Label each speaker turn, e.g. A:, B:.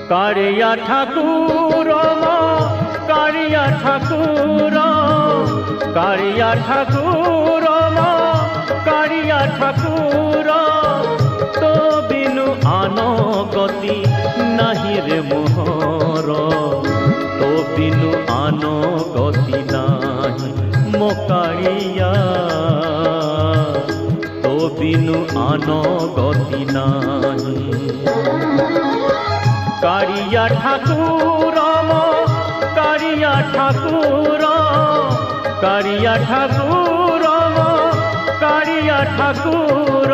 A: कारिया ठाकुर कारिया ठाकुर कारिया ठाकुर कारिया ठाकुर तो बिनु आनो गति नाही रे मोहर तो बिनु आनो गति नाही मो कारिया तो बिनु आनो गति नाही कारिया ठाकुर कारिया ठाकुर कारिया ठाकुर कारिया ठाकुर।